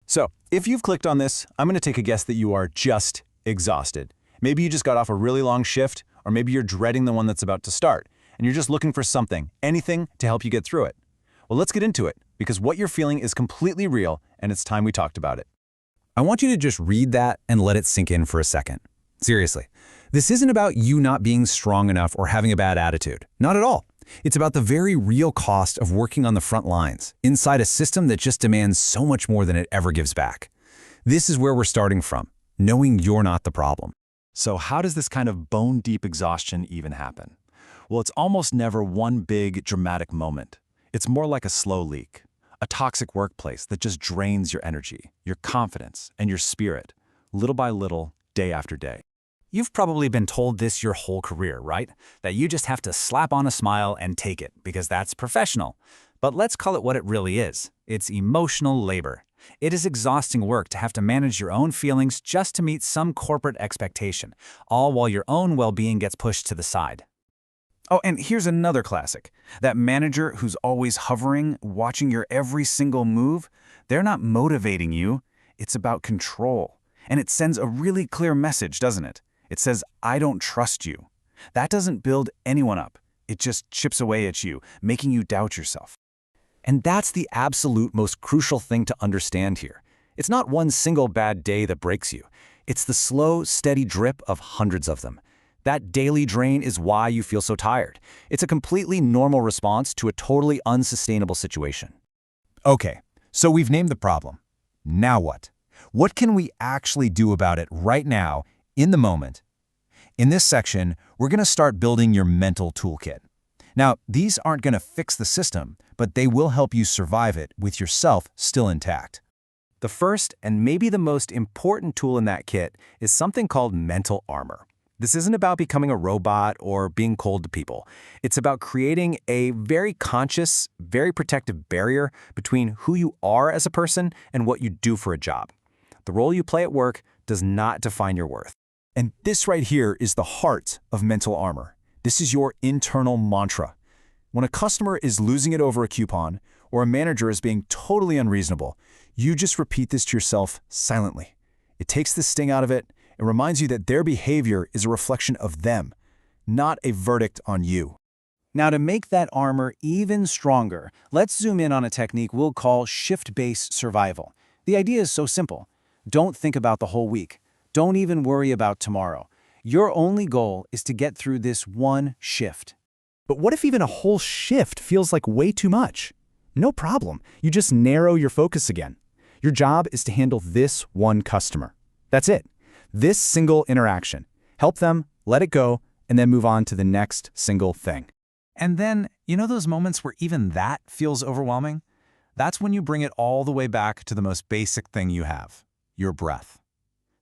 So, if you've clicked on this, I'm going to take a guess that you are just exhausted. Maybe you just got off a really long shift, or maybe you're dreading the one that's about to start, and you're just looking for something, anything, to help you get through it. Well, let's get into it, because what you're feeling is completely real, and it's time we talked about it. I want you to just read that and let it sink in for a second. Seriously, this isn't about you not being strong enough or having a bad attitude. Not at all. It's about the very real cost of working on the front lines, inside a system that just demands so much more than it ever gives back. This is where we're starting from, knowing you're not the problem. So how does this kind of bone-deep exhaustion even happen? Well, it's almost never one big, dramatic moment. It's more like a slow leak, a toxic workplace that just drains your energy, your confidence, and your spirit, little by little, day after day. You've probably been told this your whole career, right? That you just have to slap on a smile and take it, because that's professional. But let's call it what it really is. It's emotional labor. It is exhausting work to have to manage your own feelings just to meet some corporate expectation, all while your own well-being gets pushed to the side. Oh, and here's another classic. That manager who's always hovering, watching your every single move, they're not motivating you. It's about control. And it sends a really clear message, doesn't it? It says, I don't trust you. That doesn't build anyone up. It just chips away at you, making you doubt yourself. And that's the absolute most crucial thing to understand here. It's not one single bad day that breaks you. It's the slow, steady drip of hundreds of them. That daily drain is why you feel so tired. It's a completely normal response to a totally unsustainable situation. Okay, so we've named the problem. Now what? What can we actually do about it right now, in the moment? In this section, we're going to start building your mental toolkit. Now, these aren't going to fix the system, but they will help you survive it with yourself still intact. The first, and maybe the most important tool in that kit, is something called mental armor. This isn't about becoming a robot or being cold to people. It's about creating a very conscious, very protective barrier between who you are as a person and what you do for a job. The role you play at work does not define your worth. And this right here is the heart of mental armor. This is your internal mantra. When a customer is losing it over a coupon, or a manager is being totally unreasonable, you just repeat this to yourself silently. It takes the sting out of it. It reminds you that their behavior is a reflection of them, not a verdict on you. Now, to make that armor even stronger, let's zoom in on a technique we'll call shift-based survival. The idea is so simple. Don't think about the whole week. Don't even worry about tomorrow. Your only goal is to get through this one shift. But what if even a whole shift feels like way too much? No problem. You just narrow your focus again. Your job is to handle this one customer. That's it. This single interaction. Help them, let it go, and then move on to the next single thing. And then, you know those moments where even that feels overwhelming? That's when you bring it all the way back to the most basic thing you have, your breath.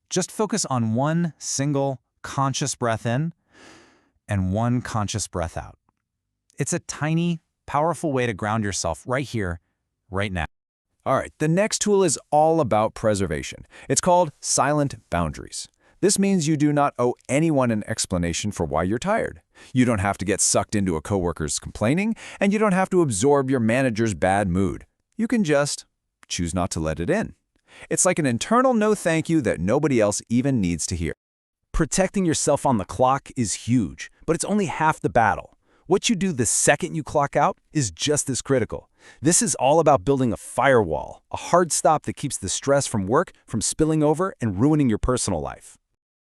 Just focus on one single conscious breath in and one conscious breath out. It's a tiny, powerful way to ground yourself right here, right now. All right, the next tool is all about preservation. It's called silent boundaries. This means you do not owe anyone an explanation for why you're tired. You don't have to get sucked into a coworker's complaining, and you don't have to absorb your manager's bad mood. You can just choose not to let it in. It's like an internal no thank you that nobody else even needs to hear. Protecting yourself on the clock is huge, but it's only half the battle. What you do the second you clock out is just as critical. This is all about building a firewall, a hard stop that keeps the stress from work from spilling over and ruining your personal life.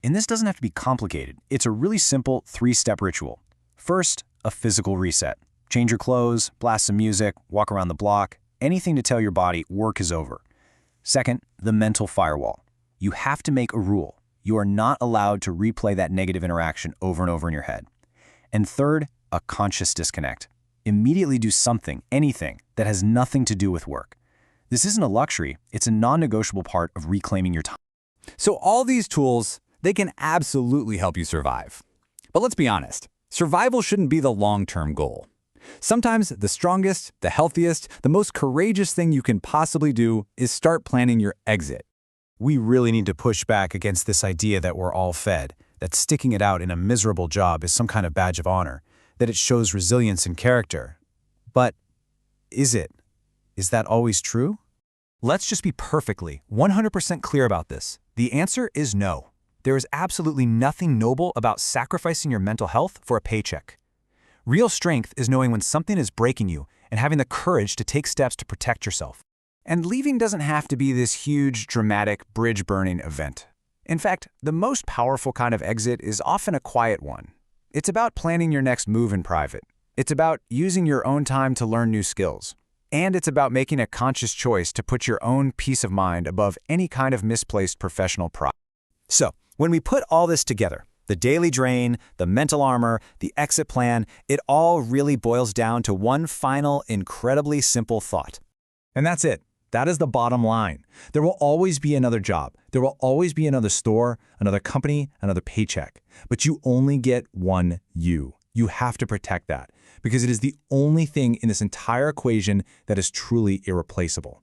And this doesn't have to be complicated. It's a really simple 3-step ritual. First, a physical reset. Change your clothes, blast some music, walk around the block, anything to tell your body work is over. Second, the mental firewall. You have to make a rule. You are not allowed to replay that negative interaction over and over in your head. And third, a conscious disconnect. Immediately do something, anything, that has nothing to do with work. This isn't a luxury, it's a non-negotiable part of reclaiming your time. So all these tools, they can absolutely help you survive. But let's be honest, survival shouldn't be the long-term goal. Sometimes the strongest, the healthiest, the most courageous thing you can possibly do is start planning your exit. We really need to push back against this idea that we're all fed, that sticking it out in a miserable job is some kind of badge of honor, that it shows resilience and character. But is it? Is that always true? Let's just be perfectly 100% clear about this. The answer is no. There is absolutely nothing noble about sacrificing your mental health for a paycheck. Real strength is knowing when something is breaking you and having the courage to take steps to protect yourself. And leaving doesn't have to be this huge, dramatic, bridge-burning event. In fact, the most powerful kind of exit is often a quiet one. It's about planning your next move in private. It's about using your own time to learn new skills. And it's about making a conscious choice to put your own peace of mind above any kind of misplaced professional pride. So, when we put all this together, the daily drain, the mental armor, the exit plan, it all really boils down to one final, incredibly simple thought. And that's it. That is the bottom line. There will always be another job. There will always be another store, another company, another paycheck. But you only get one you. You have to protect that because it is the only thing in this entire equation that is truly irreplaceable.